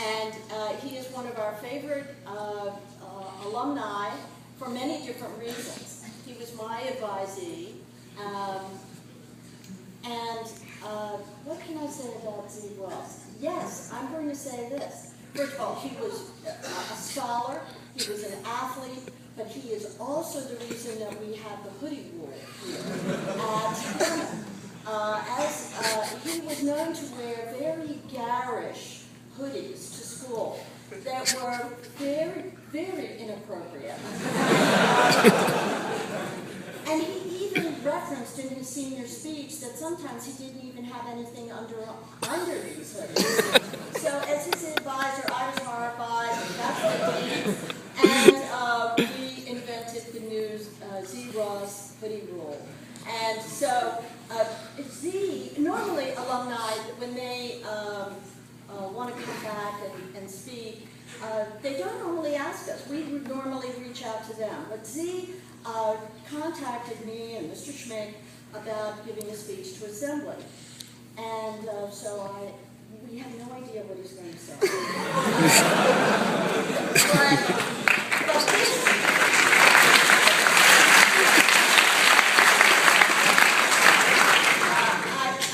And he is one of our favorite alumni for many different reasons. He was my advisee. What can I say about Z. Ross? Yes, I'm going to say this. First of all, he was a scholar, he was an athlete, but he is also the reason that we have the hoodie rule here at Plymouth. He was known to wear very garish hoodies to school that were very, very inappropriate. And he even referenced in his senior speech that sometimes he didn't even have anything under these hoodies. So as his advisor, I was horrified, that's what he did. And we invented the new Z. Ross hoodie rule. And so normally alumni, when they want to come back and speak, they don't normally ask us. We would normally reach out to them. But Z contacted me and Mr. Schmick about giving a speech to Assembly. And we have no idea what he's going to say.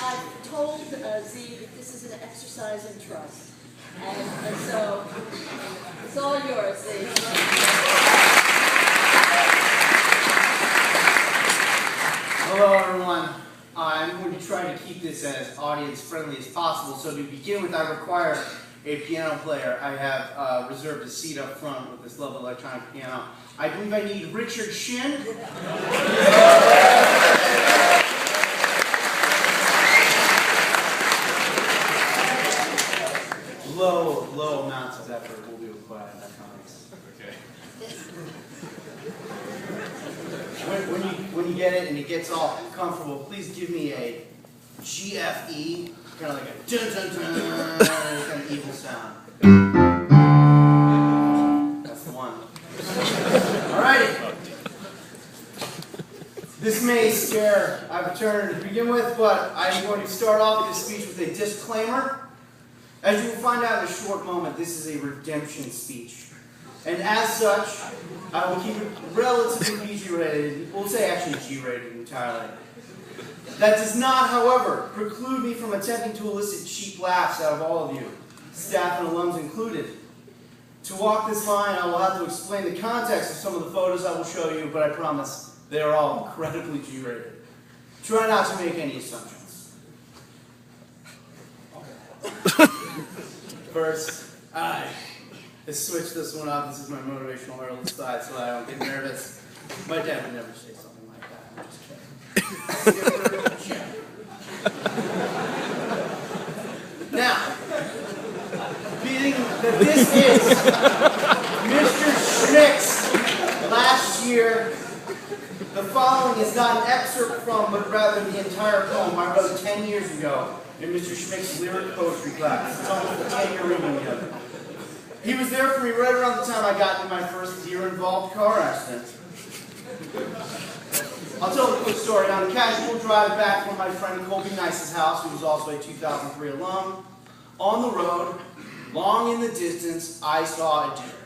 I've told Z that this is an exercise in trust. And so, it's all yours, Z. Hello everyone. I'm going to try to keep this as audience friendly as possible. So to begin with, I require a piano player. I have reserved a seat up front with this lovely electronic piano. I believe I need Richard Shin. Low amounts of effort will be required, I promise. Okay. When you get it and it gets all comfortable, please give me a GFE, kind of like a dun dun dun, kind of evil sound. That's the one. Alrighty. This may scare our turn to begin with, but I'm going to start off this speech with a disclaimer. As you will find out in a short moment, this is a redemption speech. And as such, I will keep it relatively PG-rated. We'll say actually G-rated entirely. That does not, however, preclude me from attempting to elicit cheap laughs out of all of you, staff and alums included. To walk this line, I will have to explain the context of some of the photos I will show you, but I promise they are all incredibly G-rated. Try not to make any assumptions. First, let's switch this one up. This is my motivational early slide so I don't get nervous. My dad would never say something like that. I'm just kidding. Now, being that this is Mr. Schmick's last year, the following is not an excerpt from, but rather the entire poem I wrote 10 years ago in Mr. Schmick's lyric poetry class. It's almost a 10-year reading together. He was there for me right around the time I got into my first deer-involved car accident. I'll tell a quick story. On a casual drive back from my friend Colby Nice's house, who was also a 2003 alum, on the road, long in the distance, I saw a deer.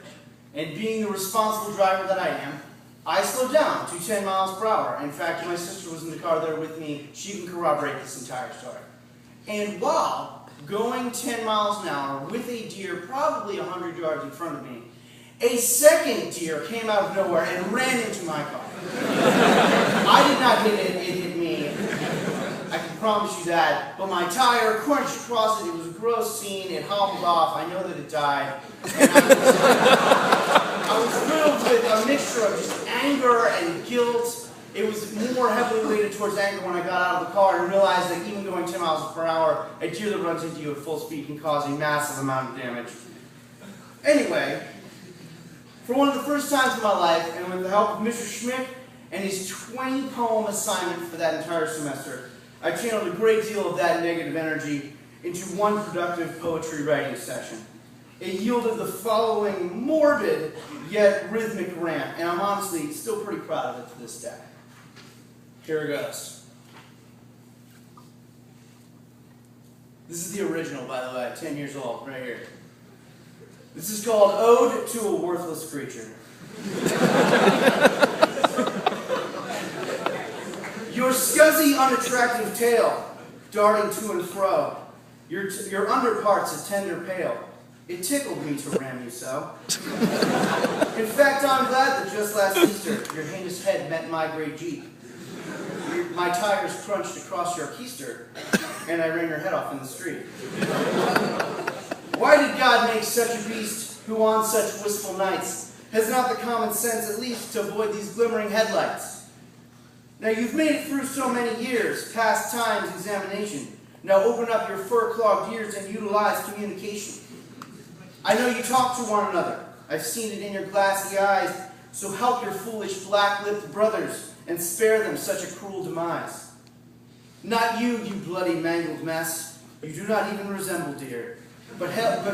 And being the responsible driver that I am, I slowed down to 10 miles per hour. In fact, my sister was in the car there with me. She can corroborate this entire story. And while going 10 miles an hour with a deer probably 100 yards in front of me, a second deer came out of nowhere and ran into my car. I did not hit it, it hit me. I can promise you that. But my tire crunched across it. It was a gross scene. It hobbled off. I know that it died. And I was filled with a mixture of just anger and guilt. It was more heavily weighted towards anger when I got out of the car and realized that even going 10 miles per hour, a deer that runs into you at full speed can cause a massive amount of damage. Anyway, for one of the first times in my life, and with the help of Mr. Schmick and his 20-poem assignment for that entire semester, I channeled a great deal of that negative energy into one productive poetry writing session. It yielded the following morbid yet rhythmic rant, and I'm honestly still pretty proud of it to this day. Here it goes. This is the original, by the way, 10 years old, right here. This is called Ode to a Worthless Creature. Your scuzzy, unattractive tail, darting to and fro, your underparts a tender pale. It tickled me to ram you so. In fact, I'm glad that just last Easter, your heinous head met my great Jeep. My tires crunched across your keister, and I ran your head off in the street. Why did God make such a beast who on such wistful nights has not the common sense at least to avoid these glimmering headlights? Now you've made it through so many years, past time's examination. Now open up your fur-clogged ears and utilize communication. I know you talk to one another. I've seen it in your glassy eyes. So help your foolish black-lipped brothers and spare them such a cruel demise. Not you, you bloody mangled mess. You do not even resemble deer. But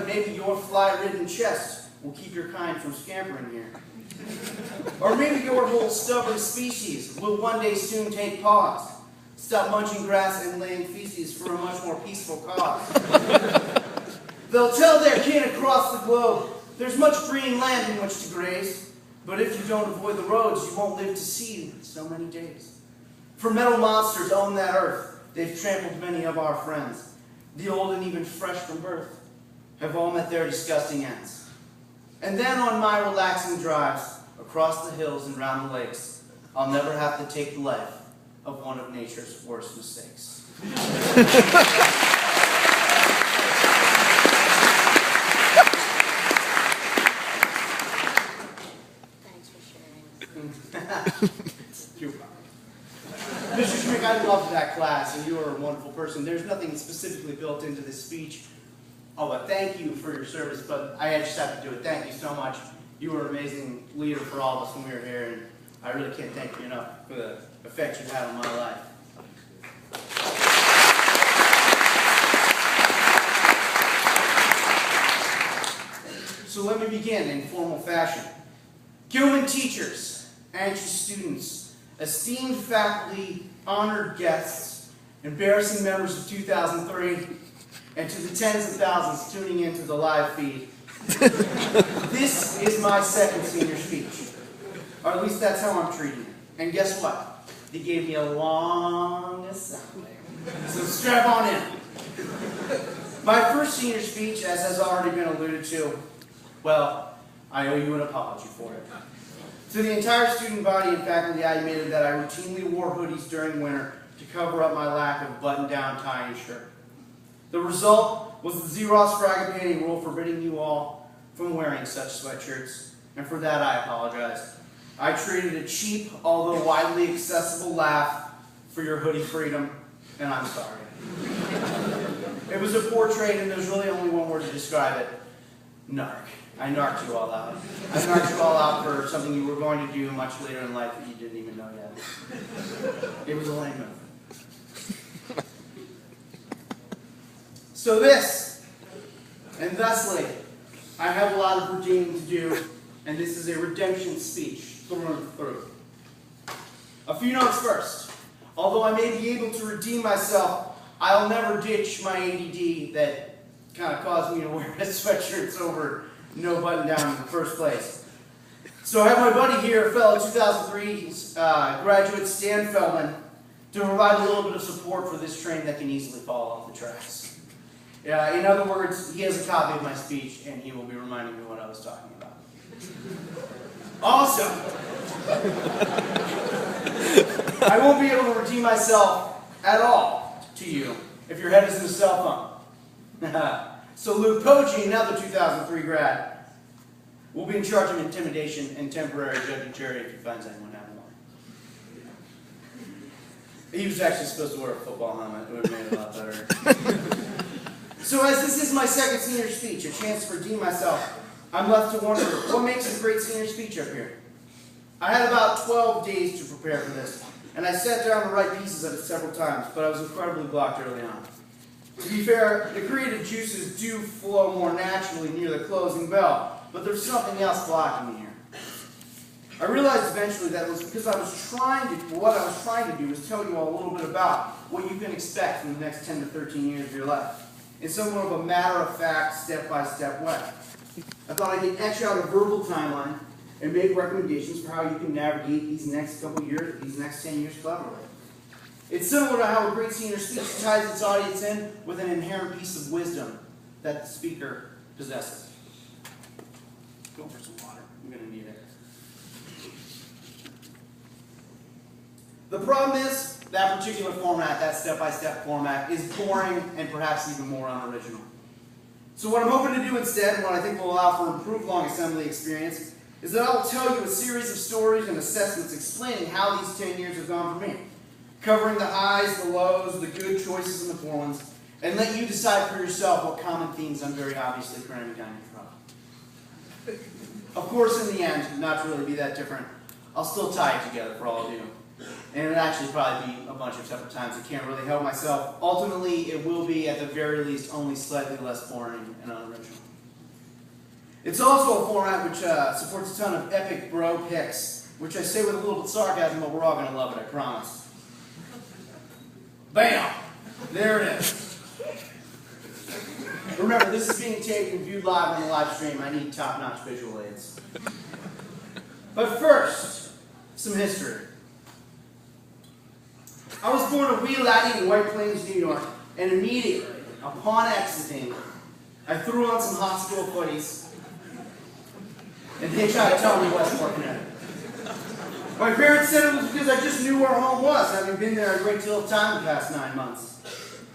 maybe your fly-ridden chest will keep your kind from scampering here. Or maybe your whole stubborn species will one day soon take pause. Stop munching grass and laying feces for a much more peaceful cause. They'll tell their kin across the globe, there's much green land in which to graze, but if you don't avoid the roads, you won't live to see so many days. For metal monsters own that earth, they've trampled many of our friends. The old and even fresh from birth have all met their disgusting ends. And then on my relaxing drives, across the hills and round the lakes, I'll never have to take the life of one of nature's worst mistakes. Mr. Schmick, I loved that class, and you are a wonderful person. There's nothing specifically built into this speech. Oh, but thank you for your service, but I just have to do it. Thank you so much. You were an amazing leader for all of us when we were here, and I really can't thank you enough for the effect you had on my life. So let me begin in formal fashion. Gilman teachers, anxious students, esteemed faculty, honored guests, embarrassing members of 2003, and to the tens of thousands tuning into the live feed. This is my second senior speech, or at least that's how I'm treating it. And guess what? They gave me a long assembly, so strap on in. My first senior speech, as has already been alluded to, well, I owe you an apology for it. To the entire student body and faculty, I admitted that I routinely wore hoodies during winter to cover up my lack of button-down tie and shirt. The result was the Xerox Fragapani rule forbidding you all from wearing such sweatshirts, and for that I apologize. I traded a cheap, although widely accessible laugh for your hoodie freedom, and I'm sorry. It was a poor trade, and there's really only one word to describe it. Narc. I narked you all out. I narked you all out for something you were going to do much later in life that you didn't even know yet. It was a lame move. So this, and thusly, I have a lot of redeeming to do, and this is a redemption speech through and through. A few notes first. Although I may be able to redeem myself, I'll never ditch my ADD that kind of caused me to wear sweatshirts over no button down in the first place. So I have my buddy here, fellow 2003 graduate Stan Feldman, to provide a little bit of support for this train that can easily fall off the tracks. In other words, he has a copy of my speech, and he will be reminding me what I was talking about. Also, I won't be able to redeem myself at all to you if your head is in a cell phone. So Luke Poggi, another 2003 grad, will be in charge of intimidation and temporary judge and jury if he finds anyone having one. He was actually supposed to wear a football helmet. It would have made it a lot better. So as this is my second senior speech, a chance to redeem myself, I'm left to wonder, what makes a great senior speech up here? I had about 12 days to prepare for this, and I sat down to write pieces of it several times, but I was incredibly blocked early on. To be fair, the creative juices do flow more naturally near the closing bell, but there's something else blocking me here. I realized eventually that it was because what I was trying to do was tell you all a little bit about what you can expect from the next 10 to 13 years of your life, in somewhat of a matter-of-fact, step-by-step way. I thought I could etch out a verbal timeline and make recommendations for how you can navigate these next couple years, these next 10 years cleverly. It's similar to how a great senior speech ties its audience in with an inherent piece of wisdom that the speaker possesses. Go for some water. I'm going to need it. The problem is, that particular format, that step-by-step format, is boring and perhaps even more unoriginal. So what I'm hoping to do instead, and what I think will allow for improved long assembly experience, is that I will tell you a series of stories and assessments explaining how these 10 years have gone for me, covering the highs, the lows, the good choices, and the poor ones, and let you decide for yourself what common themes I'm very obviously cramming down your throat. Of course, in the end, not to really be that different, I'll still tie it together for all of you. And it'll actually probably be a bunch of separate times. I can't really help myself. Ultimately, it will be, at the very least, only slightly less boring and unoriginal. It's also a format which supports a ton of epic bro pics, which I say with a little bit of sarcasm, but we're all going to love it, I promise. Bam! There it is. Remember, this is being taped and viewed live on the live stream. I need top-notch visual aids. But first, some history. I was born a wee laddie in White Plains, New York, and immediately, upon exiting, I threw on some hot school footies and hitchhiked home to Westport, Connecticut. My parents said it was because I just knew where home was, having been there a great deal of time the past 9 months.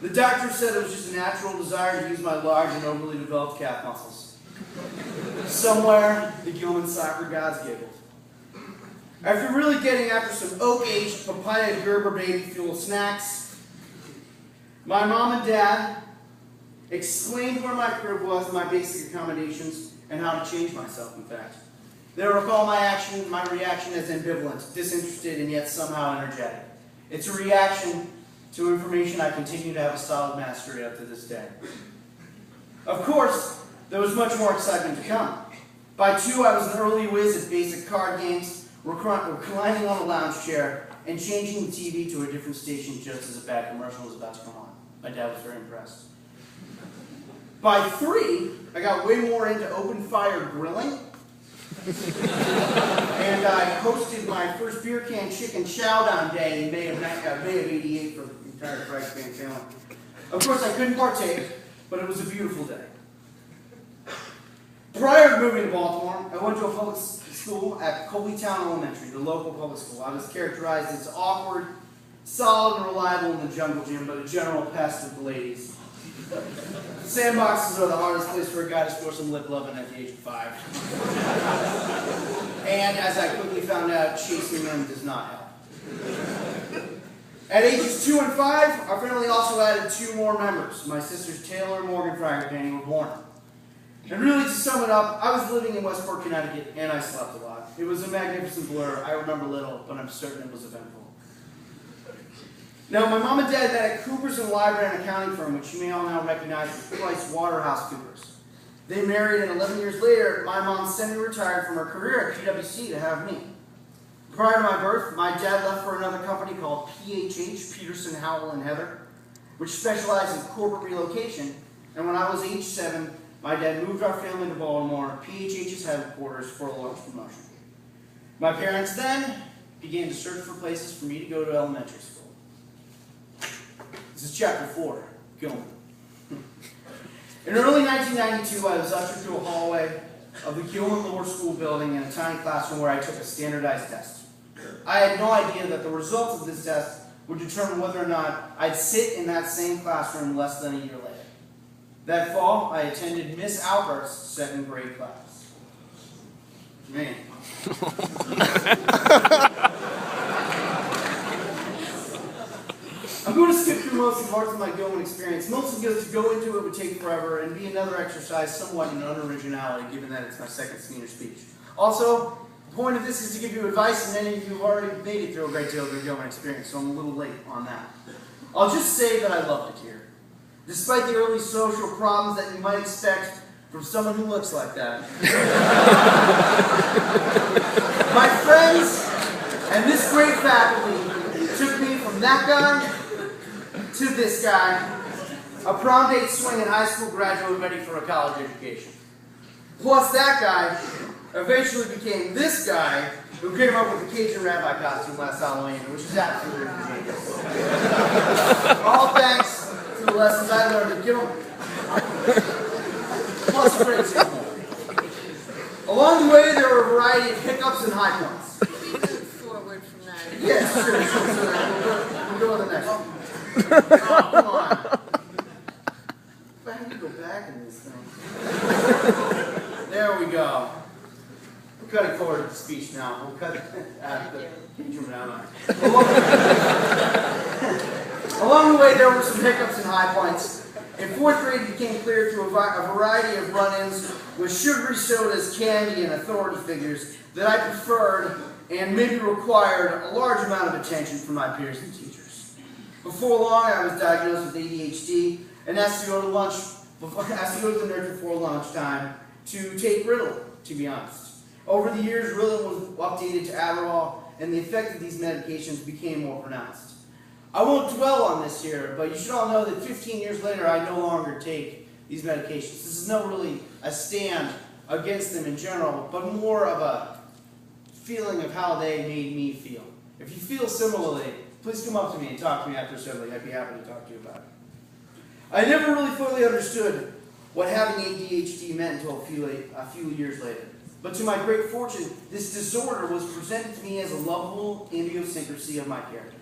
The doctor said it was just a natural desire to use my large and overly developed calf muscles. Somewhere, the Gilman soccer gods giggled. After really getting after some oak-aged papaya Gerber baby fuel snacks, my mom and dad explained where my crib was, my basic accommodations, and how to change myself, in fact. They recall my reaction as ambivalent, disinterested, and yet somehow energetic. It's a reaction to information I continue to have a solid mastery of to this day. Of course, there was much more excitement to come. By 2, I was an early whiz at basic card games, reclining on a lounge chair, and changing the TV to a different station just as a bad commercial was about to come on. My dad was very impressed. By 3, I got way more into open fire grilling, and I hosted my first beer can chicken chowdown day in May of '88 for the entire Christ Band family. Of course, I couldn't partake, but it was a beautiful day. Prior to moving to Baltimore, I went to a public school at Colbytown Elementary, the local public school. I was characterized as awkward, solid, and reliable in the jungle gym, but a general pest with the ladies. Sandboxes are the hardest place for a guy to score some lip loving at the age of 5. And as I quickly found out, chasing them does not help. At ages 2 and 5, our family also added 2 more members. My sisters Taylor and Morgan Fragapani were born. And really, to sum it up, I was living in Westport, Connecticut, and I slept a lot. It was a magnificent blur. I remember little, but I'm certain it was eventful. Now, my mom and dad met at Cooper's and Library and Accounting Firm, which you may all now recognize as Price Waterhouse Coopers. They married, and 11 years later, my mom semi-retired from her career at PwC to have me. Prior to my birth, my dad left for another company called PHH, Peterson, Howell, and Heather, which specialized in corporate relocation. And when I was age 7, my dad moved our family to Baltimore, PHH's headquarters, for a large promotion. My parents then began to search for places for me to go to elementary school. This is chapter 4, Gilman. In early 1992, I was ushered through a hallway of the Gilman Lower School building in a tiny classroom where I took a standardized test. I had no idea that the results of this test would determine whether or not I'd sit in that same classroom less than a year later. That fall, I attended Miss Albert's 2nd grade class. Man. I'm going to skip through most of the parts of my Gilman experience, mostly because to go into it would take forever and be another exercise somewhat in unoriginality, given that it's my 2nd senior speech. Also, the point of this is to give you advice, and many of you have already made it through a great deal of your Gilman experience, so I'm a little late on that. I'll just say that I loved it here. Despite the early social problems that you might expect from someone who looks like that. My friends and this great faculty took me from that guy to this guy, a prom date swinging high school graduate ready for a college education. Plus that guy eventually became this guy who came up with the Cajun rabbi costume last Halloween, which is absolutely ridiculous. All thanks to the lessons I learned at Gilman. Plus a great school. Along the way, there were a variety of hiccups and high points. We move forward from that. Yes, sure. We'll go to the next one. Oh, come on. I have to go back in this thing. There we go. We're cutting forward to the speech now. We'll cut out the Cajun rabbi. Along the way, there were some hiccups and high points. In 4th grade, it became clear through a variety of run-ins with sugary sodas, candy, and authority figures that I preferred and maybe required a large amount of attention from my peers and teachers. Before long, I was diagnosed with ADHD and asked to go to the nurse before lunchtime to take Ritalin, to be honest. Over the years, Ritalin was updated to Adderall, and the effect of these medications became more pronounced. I won't dwell on this here, but you should all know that 15 years later, I no longer take these medications. This is not really a stand against them in general, but more of a feeling of how they made me feel. If you feel similarly, please come up to me and talk to me after assembly. I'd be happy to talk to you about it. I never really fully understood what having ADHD meant until a few years later. But to my great fortune, this disorder was presented to me as a lovable idiosyncrasy of my character.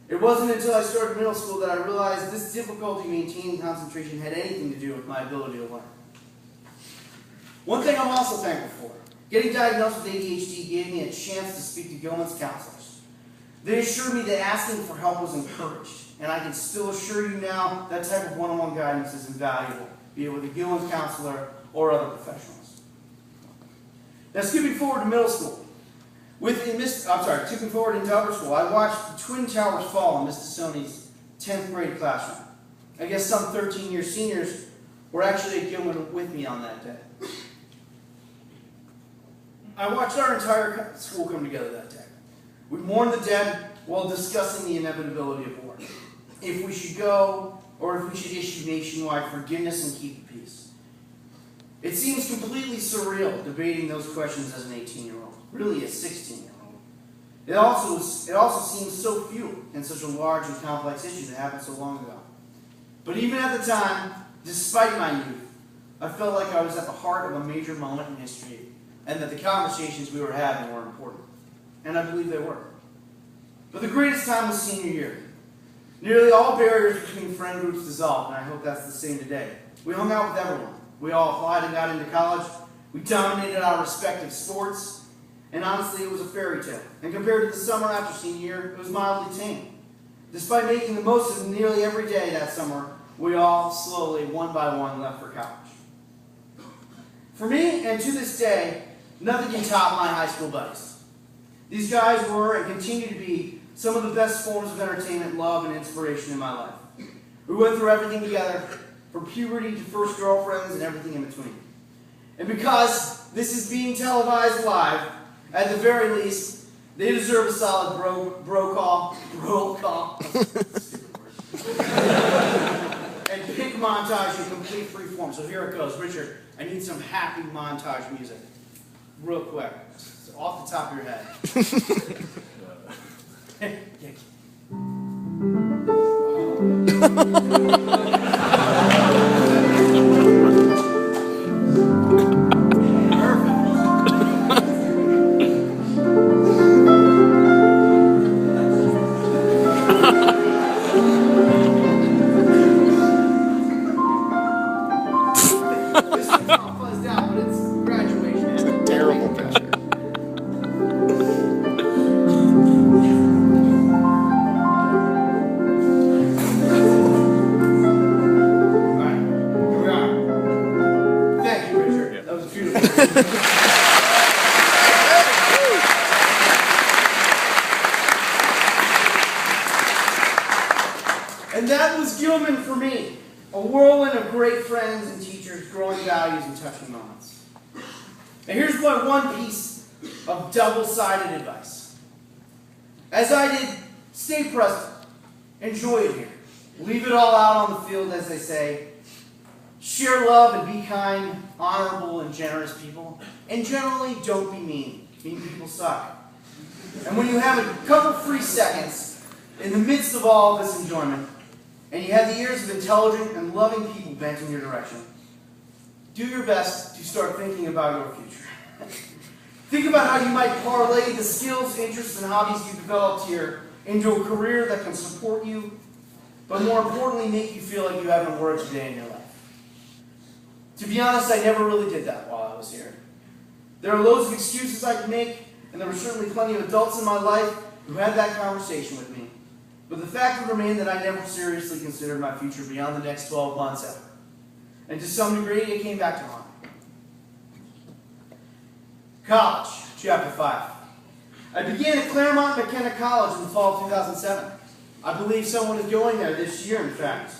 It wasn't until I started middle school that I realized this difficulty maintaining concentration had anything to do with my ability to learn. One thing I'm also thankful for, getting diagnosed with ADHD gave me a chance to speak to Gilman's counselors. They assured me that asking for help was encouraged, and I can still assure you now that type of one-on-one guidance is invaluable, be it with a Gilman's counselor or other professionals. Now, skipping forward to middle school. Skipping forward into upper school, I watched the Twin Towers fall in Miss Tassoni's 10th grade classroom. I guess some 13-year seniors were actually at Gilman with me on that day. I watched our entire school come together that day. We mourned the dead while discussing the inevitability of war. If we should go, or if we should issue nationwide forgiveness and keep the peace. It seems completely surreal debating those questions as an 18-year-old, really a 16-year-old. It also seems so few in such a large and complex issue that happened so long ago. But even at the time, despite my youth, I felt like I was at the heart of a major moment in history, and that the conversations we were having were important. And I believe they were. But the greatest time was senior year. Nearly all barriers between friend groups dissolved, and I hope that's the same today. We hung out with everyone. We all applied and got into college. We dominated our respective sports. And honestly, it was a fairy tale. And compared to the summer after senior year, it was mildly tame. Despite making the most of nearly every day that summer, we all slowly, one by one, left for college. For me, and to this day, nothing can top my high school buddies. These guys were and continue to be some of the best forms of entertainment, love, and inspiration in my life. We went through everything together, from puberty to first girlfriends and everything in between. And because this is being televised live, at the very least, they deserve a solid roll call. Stupid word. And pick montage in complete free form. So here it goes. Richard, I need some happy montage music. Real quick. So off the top of your head. And that was Gilman for me. A whirlwind of great friends and teachers, growing values, and touching moments. And here's my one piece of double-sided advice. As I did, stay present. Enjoy it here. Leave it all out on the field, as they say. Share love and be kind, honorable and generous people. And generally, don't be mean. Mean people suck. And when you have a couple free seconds in the midst of all of this enjoyment, and you have the ears of intelligent and loving people bent in your direction, do your best to start thinking about your future. Think about how you might parlay the skills, interests, and hobbies you developed here into a career that can support you, but more importantly, make you feel like you haven't worked a day in your life. To be honest, I never really did that while I was here. There are loads of excuses I could make, and there were certainly plenty of adults in my life who had that conversation with me. But the fact would remain that I never seriously considered my future beyond the next 12 months ever. And to some degree, it came back to haunt me. College, Chapter 5. I began at Claremont McKenna College in the fall of 2007. I believe someone is going there this year, in fact.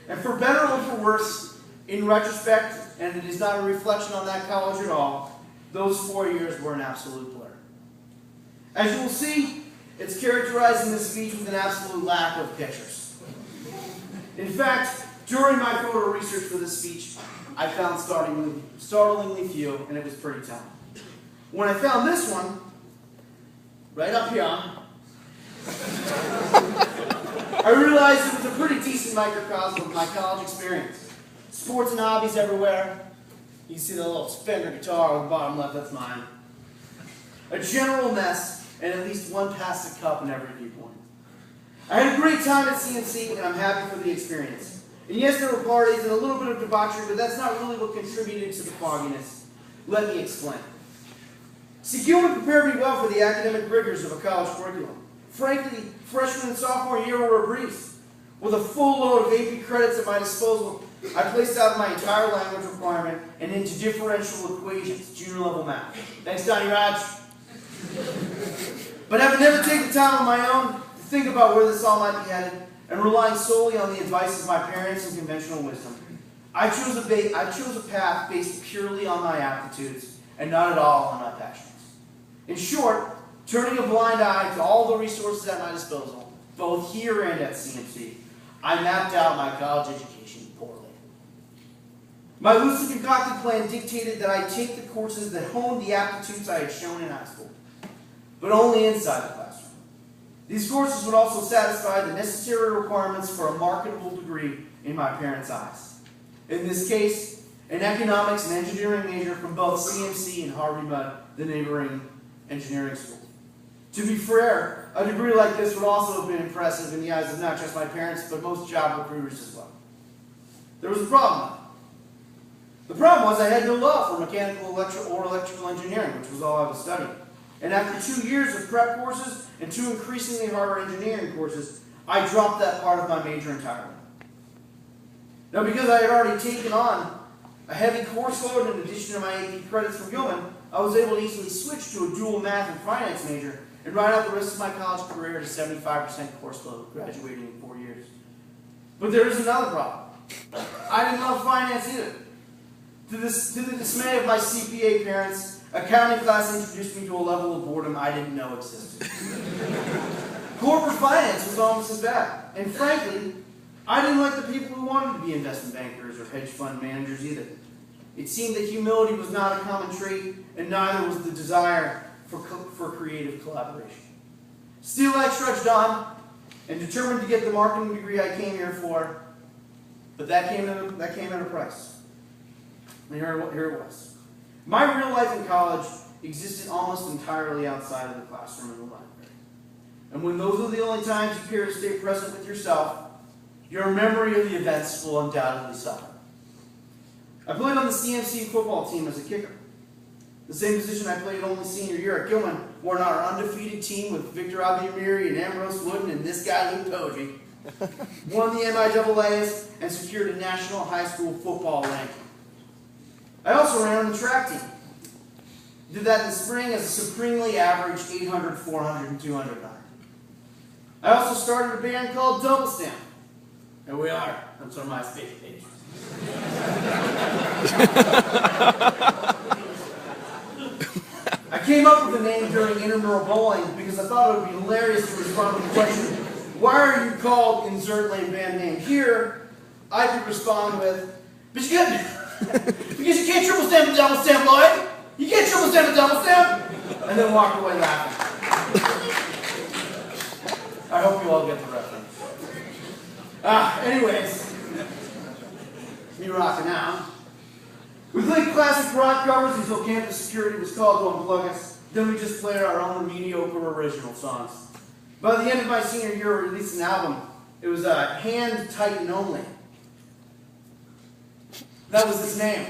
And for better or for worse, in retrospect, and it is not a reflection on that college at all, those 4 years were an absolute blur. As you will see, it's characterized in this speech with an absolute lack of pictures. In fact, during my photo research for this speech, I found startlingly few, and it was pretty telling. When I found this one, right up here, I realized it was a pretty decent microcosm of my college experience. Sports and hobbies everywhere. You see the little Fender guitar on the bottom left, that's mine. A general mess, and at least one plastic cup in every viewpoint. I had a great time at CMC, and I'm happy for the experience. And yes, there were parties and a little bit of debauchery, but that's not really what contributed to the fogginess. Let me explain. See, Gilman prepared me well for the academic rigors of a college curriculum. Frankly, freshman and sophomore year were a breeze. With a full load of AP credits at my disposal, I placed out my entire language requirement and into differential equations, junior level math. Thanks, Donnie Raj. But having never taken the time on my own to think about where this all might be headed, and relying solely on the advice of my parents and conventional wisdom, I chose a path based purely on my aptitudes and not at all on my passions. In short, turning a blind eye to all the resources at my disposal, both here and at CMC, I mapped out my college education poorly. My loosely concocted plan dictated that I take the courses that honed the aptitudes I had shown in high school, but only inside the classroom. These courses would also satisfy the necessary requirements for a marketable degree in my parents' eyes. In this case, an economics and engineering major from both CMC and Harvey-Mudd, the neighboring engineering school. To be fair, a degree like this would also have been impressive in the eyes of not just my parents, but most job recruiters as well. There was a problem. The problem was I had no love for mechanical or electrical engineering, which was all I was studying. And after 2 years of prep courses and 2 increasingly harder engineering courses, I dropped that part of my major entirely. Now, because I had already taken on a heavy course load in addition to my AP credits from Gilman, I was able to easily switch to a dual math and finance major and ride out the rest of my college career at a 75% course load, graduating in 4 years. But there is another problem. I didn't love finance either. To the dismay of my CPA parents, accounting class introduced me to a level of boredom I didn't know existed. Corporate finance was almost as bad. And frankly, I didn't like the people who wanted to be investment bankers or hedge fund managers either. It seemed that humility was not a common trait, and neither was the desire for creative collaboration. Still, I trudged on and determined to get the marketing degree I came here for, but that came at a price. And here it was. My real life in college existed almost entirely outside of the classroom and the library. And when those are the only times you care to stay present with yourself, your memory of the events will undoubtedly suffer. I played on the CMC football team as a kicker. The same position I played only senior year at Gilman, where our undefeated team with Victor Abiamiri and Ambrose Wooden and this guy Luke Poggi won the MIAAs and secured a national high school football ranking. I also ran on the track team. Did that in the spring as a supremely average 800, 400, and 200 runner. I also started a band called Double Stamp. Here we are. That's on my Facebook page. I came up with the name during intramural bowling because I thought it would be hilarious to respond to the question, why are you called insert lane band name? Here, I could respond with, But you couldn't. Because you can't triple stamp a double stamp, Lloyd. You can't triple stamp a double stamp. And then walked away laughing. I hope you all get the reference. Anyways, me rocking out. We played classic rock covers until campus security was called to unplug us. Then we just played our own mediocre original songs. By the end of my senior year, we released an album. It was Hand Tighten Only. That was his name.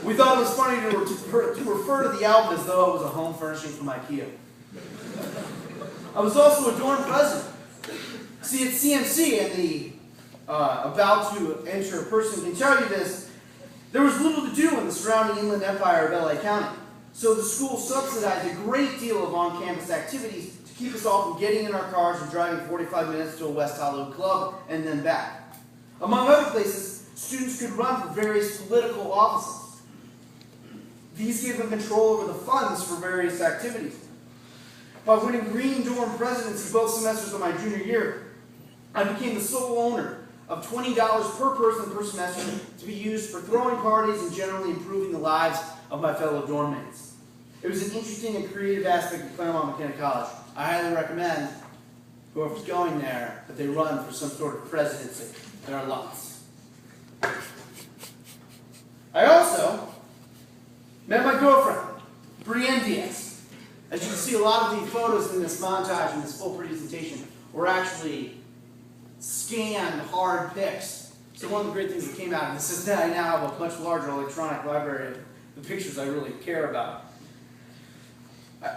We thought it was funny to refer to the album as though it was a home furnishing from IKEA. I was also a dorm president. See, at CMC, and the about to enter person can tell you this, there was little to do in the surrounding inland empire of LA County. So the school subsidized a great deal of on-campus activities to keep us all from getting in our cars and driving 45 minutes to a West Hollywood club and then back. Among other places, students could run for various political offices. These gave them control over the funds for various activities. By winning green dorm presidency both semesters of my junior year, I became the sole owner of $20 per person per semester to be used for throwing parties and generally improving the lives of my fellow dorm mates. It was an interesting and creative aspect of Claremont McKenna College. I highly recommend whoever's going there that they run for some sort of presidency. There are lots. I also met my girlfriend, Brienne Diaz. As you can see, a lot of the photos in this montage and this full presentation were actually scanned hard pics. So one of the great things that came out of this is that I now have a much larger electronic library of the pictures I really care about.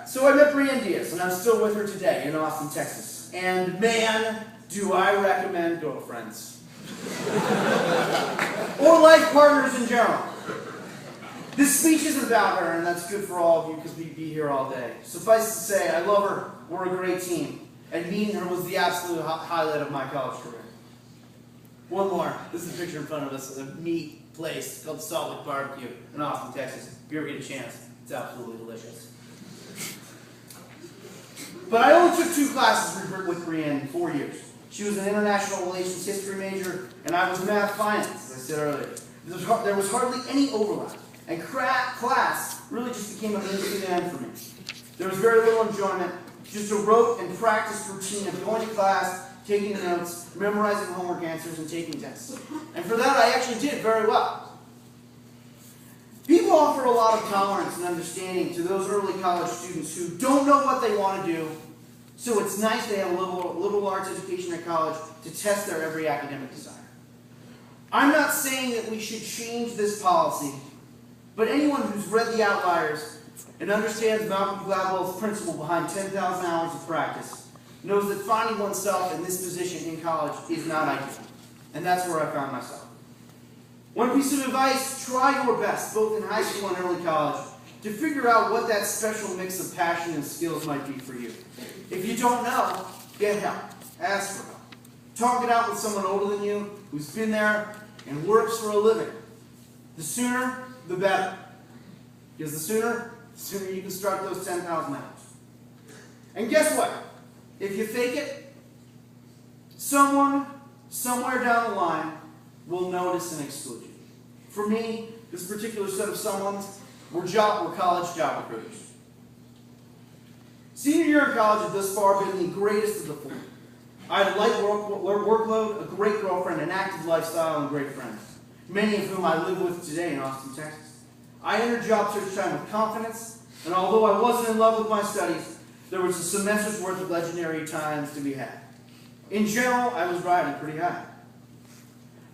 So I met Brienne Diaz, and I'm still with her today in Austin, Texas. And man, do I recommend girlfriends. Or life partners in general. This speech isn't about her, and that's good for all of you because we'd be here all day. Suffice to say, I love her, we're a great team, and meeting her was the absolute highlight of my college career. One more. This is a picture in front of us of a meat place called Salt Lake Barbecue in Austin, Texas. If you ever get a chance, it's absolutely delicious. But I only took 2 classes with Brienne in 4 years. She was an international relations history major, and I was math finance, as I said earlier. There was hardly any overlap. And class really just became a means to an end for me. There was very little enjoyment, just a rote and practiced routine of going to class, taking notes, memorizing homework answers, and taking tests. And for that, I actually did very well. People offer a lot of tolerance and understanding to those early college students who don't know what they want to do, so it's nice they have a liberal arts education at college to test their every academic desire. I'm not saying that we should change this policy, but anyone who's read The Outliers and understands Malcolm Gladwell's principle behind 10,000 hours of practice knows that finding oneself in this position in college is not ideal. And that's where I found myself. One piece of advice, try your best, both in high school and early college, to figure out what that special mix of passion and skills might be for you. If you don't know, get help. Ask for help. Talk it out with someone older than you, who's been there and works for a living. The sooner, the better. Because the sooner you can start those 10,000 hours. And guess what? If you fake it, someone, somewhere down the line, will notice and exclude you. For me, this particular set of someones were college job recruiters. Senior year in college had thus far been the greatest of the 4. I had a light workload, a great girlfriend, an active lifestyle, and great friends, many of whom I live with today in Austin, Texas. I entered job search time with confidence, and although I wasn't in love with my studies, there was a semester's worth of legendary times to be had. In general, I was riding pretty high.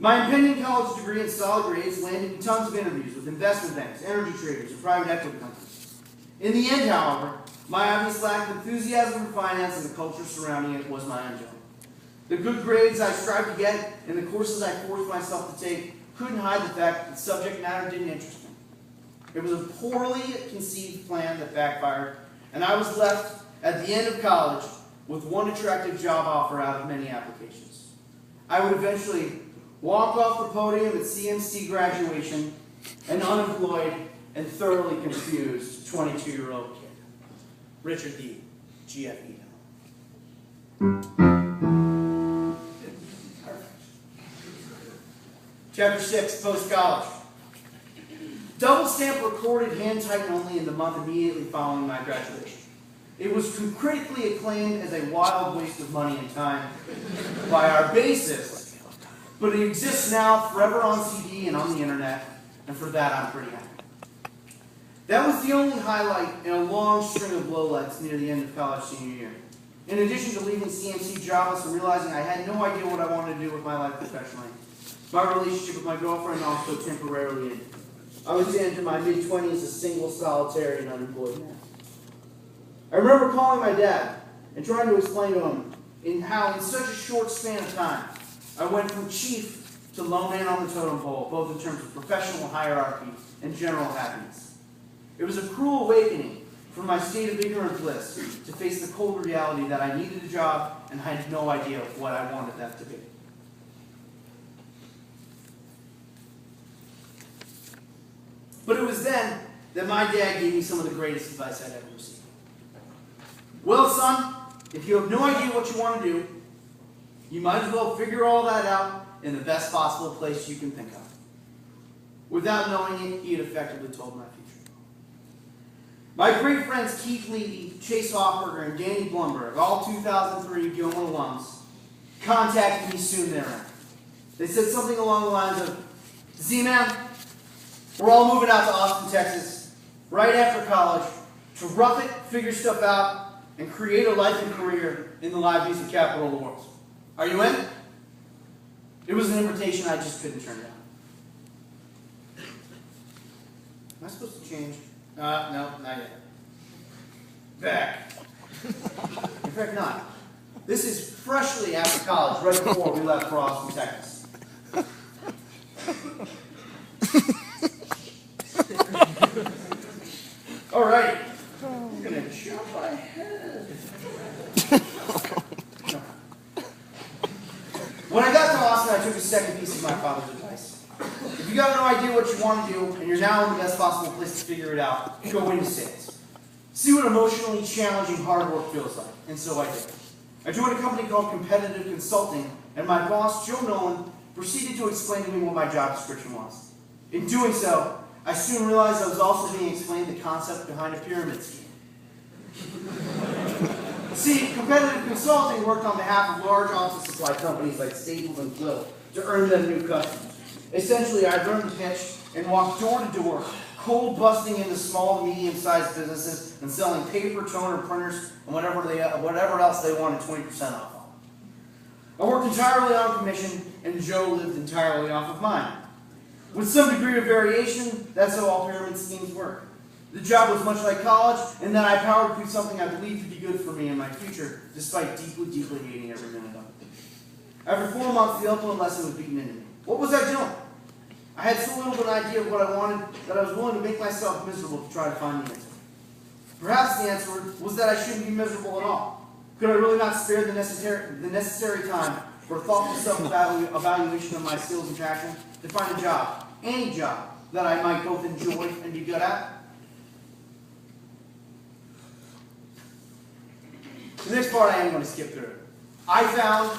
My impending college degree and solid grades landed me tons of interviews with investment banks, energy traders, and private equity companies. In the end, however, my obvious lack of enthusiasm for finance and the culture surrounding it was my undoing. The good grades I strived to get and the courses I forced myself to take couldn't hide the fact that the subject matter didn't interest me. It was a poorly conceived plan that backfired, and I was left at the end of college with one attractive job offer out of many applications. I would eventually walk off the podium at CMC graduation, an unemployed and thoroughly confused 22-year-old kid. Richard D. GFE. Perfect. Chapter 6, post-college. Double stamp recorded, hand typed only in the month immediately following my graduation. It was critically acclaimed as a wild waste of money and time by our bassist, but it exists now forever on CD and on the internet, and for that I'm pretty happy. That was the only highlight in a long string of lowlights near the end of college senior year. In addition to leaving CMC jobless and realizing I had no idea what I wanted to do with my life professionally, my relationship with my girlfriend also temporarily ended. I was into my mid-20s a single, solitary, and unemployed man. I remember calling my dad and trying to explain to him how in such a short span of time, I went from chief to low man on the totem pole, both in terms of professional hierarchy and general happiness. It was a cruel awakening from my state of ignorant bliss to face the cold reality that I needed a job and I had no idea what I wanted that to be. But it was then that my dad gave me some of the greatest advice I'd ever received. Well, son, if you have no idea what you want to do, you might as well figure all that out in the best possible place you can think of. Without knowing it, he had effectively told my future. My great friends Keith Levy, Chase Hoffberger, and Danny Blumberg, all 2003 Gilman alums, contacted me soon thereafter. They said something along the lines of, Z-Man, we're all moving out to Austin, Texas, right after college, to rough it, figure stuff out, and create a life and career in the live music capital of the world. Are you in? It was an invitation I just couldn't turn down. Am I supposed to change? No, not yet. Back. In fact, not. This is freshly after college, right before we left for Austin, Texas. Alrighty. I'm going to jump ahead. No. When I got to Austin, I took a second piece of my father's advice. If you got no idea what you want to do, and you're now in the best possible place to figure it out, go into sales. See what emotionally challenging hard work feels like. And so I did. I joined a company called Competitive Consulting, and my boss, Joe Nolan, proceeded to explain to me what my job description was. In doing so, I soon realized I was also being explained the concept behind a pyramid scheme. See, Competitive Consulting worked on behalf of large office supply companies like Staples and Quill to earn them new customers. Essentially, I'd learn the pitch and walk door to door, cold busting into small to medium-sized businesses and selling paper, toner, printers, and whatever else they wanted 20% off on. I worked entirely on commission, and Joe lived entirely off of mine. With some degree of variation, that's how all pyramid schemes work. The job was much like college, and then I powered through something I believed to be good for me in my future, despite deeply, deeply hating every minute of it. After 4 months, the ultimate lesson was beaten into me. What was I doing? I had so little of an idea of what I wanted that I was willing to make myself miserable to try to find the answer. Perhaps the answer was that I shouldn't be miserable at all. Could I really not spare the necessary time for a thoughtful self-evaluation of my skills and passion to find a job, any job, that I might both enjoy and be good at? The next part I am going to skip through. I found,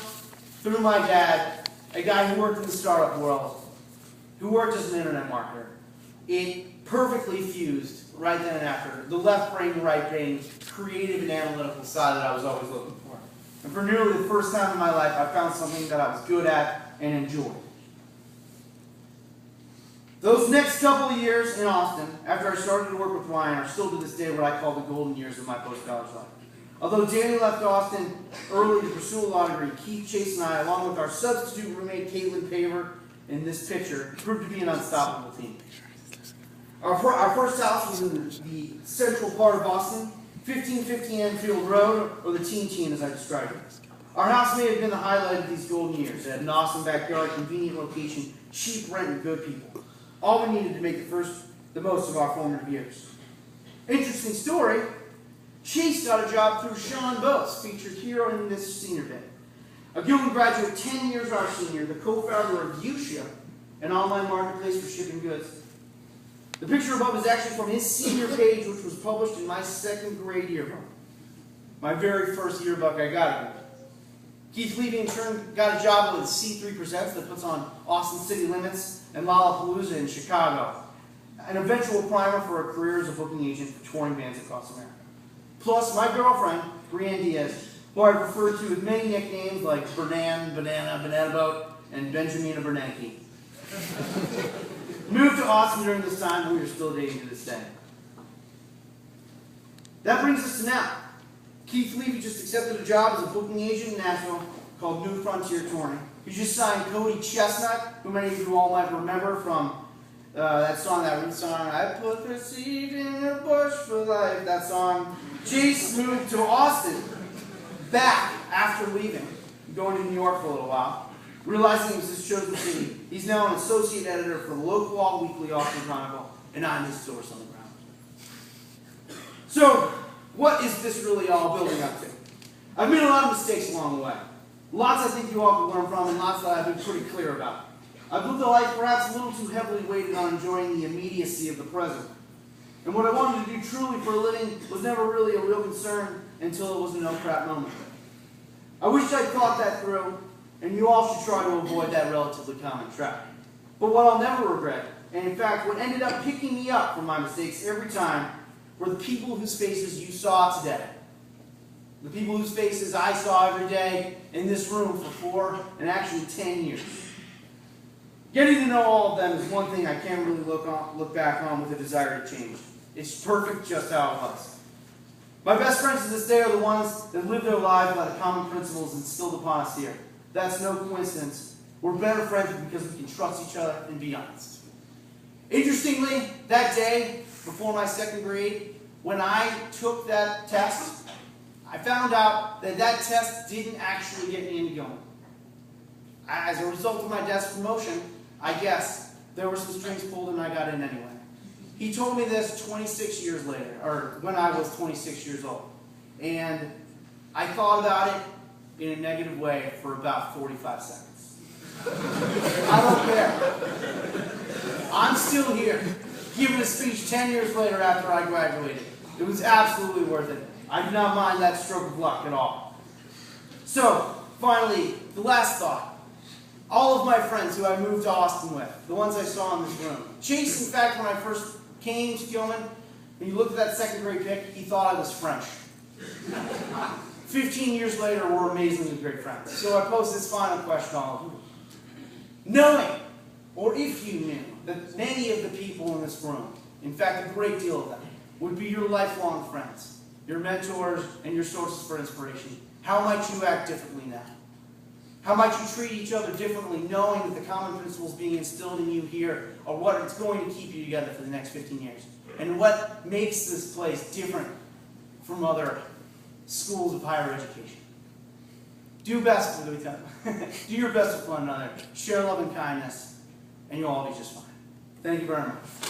through my dad, a guy who worked in the startup world, who worked as an internet marketer. It perfectly fused, right then and after, the left brain, right brain, creative and analytical side that I was always looking for. And for nearly the first time in my life, I found something that I was good at and enjoyed. Those next couple of years in Austin, after I started to work with Ryan, are still to this day what I call the golden years of my post-college life. Although Danny left Austin early to pursue a law degree, Keith, Chase, and I, along with our substitute roommate Caitlin Paver in this picture, proved to be an unstoppable team. Our first house was in the central part of Austin, 1550 Enfield Road, or the Teen as I described it. Our house may have been the highlight of these golden years. It had an awesome backyard, convenient location, cheap rent, and good people. All we needed to make the most of our formative years. Interesting story. Chase got a job through Sean Bose, featured hero in this senior day. A Gilman graduate 10 years our senior, the co-founder of Ushia, an online marketplace for shipping goods. The picture above is actually from his senior page, which was published in my second grade yearbook. My very first yearbook I got of it. Keith Levy in turn got a job with C3 Presents that puts on Austin City Limits and Lollapalooza in Chicago. An eventual primer for a career as a booking agent for touring bands across America. Plus, my girlfriend, Brianne Diaz, who I refer to with many nicknames like Bernan, Banana, Banana Boat, and Benjamina Bernanke, moved to Austin during this time, and we are still dating to this day. That brings us to now. Keith Levy just accepted a job as a booking agent in Nashville called New Frontier Touring. He just signed Cody Chestnut, who many of you all might remember from that song, that Ruth song, I put the seed in the bush for life, that song. Chase moved to Austin, back after leaving, going to New York for a little while, realizing it was his chosen city. He's now an associate editor for the local all-weekly Austin Chronicle, and I'm his source on the ground. So, what is this really all building up to? I've made a lot of mistakes along the way. Lots I think you all can learn from, and lots that I've been pretty clear about. I've lived a life perhaps a little too heavily weighted on enjoying the immediacy of the present. And what I wanted to do truly for a living was never really a real concern until it was a no-crap moment. I wish I'd thought that through, and you all should try to avoid that relatively common trap. But what I'll never regret, and in fact what ended up picking me up from my mistakes every time, were the people whose faces you saw today. The people whose faces I saw every day in this room for 4 and actually 10 years. Getting to know all of them is one thing I can't really look back on with a desire to change. It's perfect just how it was. My best friends to this day are the ones that live their lives by the common principles instilled upon us here. That's no coincidence. We're better friends because we can trust each other and be honest. Interestingly, that day, before my 2nd grade, when I took that test, I found out that that test didn't actually get me into going. As a result of my desk promotion, I guess there were some strings pulled and I got in anyway. He told me this 26 years later, or when I was 26 years old. And I thought about it in a negative way for about 45 seconds. I don't care. I'm still here, giving a speech 10 years later after I graduated. It was absolutely worth it. I do not mind that stroke of luck at all. So, finally, the last thought. All of my friends who I moved to Austin with, the ones I saw in this room. Chase, in fact, when I first came to Gilman, when you looked at that 2nd grade pic, he thought I was French. 15 years later, we're amazingly great friends. So I pose this final question to all of you. Knowing, or if you knew, that many of the people in this room, in fact a great deal of them, would be your lifelong friends, your mentors, and your sources for inspiration, how might you act differently now? How might you treat each other differently, knowing that the common principles being instilled in you here are what is going to keep you together for the next 15 years? And what makes this place different from other schools of higher education? Do your best with each other. Do your best with one another. Share love and kindness, and you'll all be just fine. Thank you very much.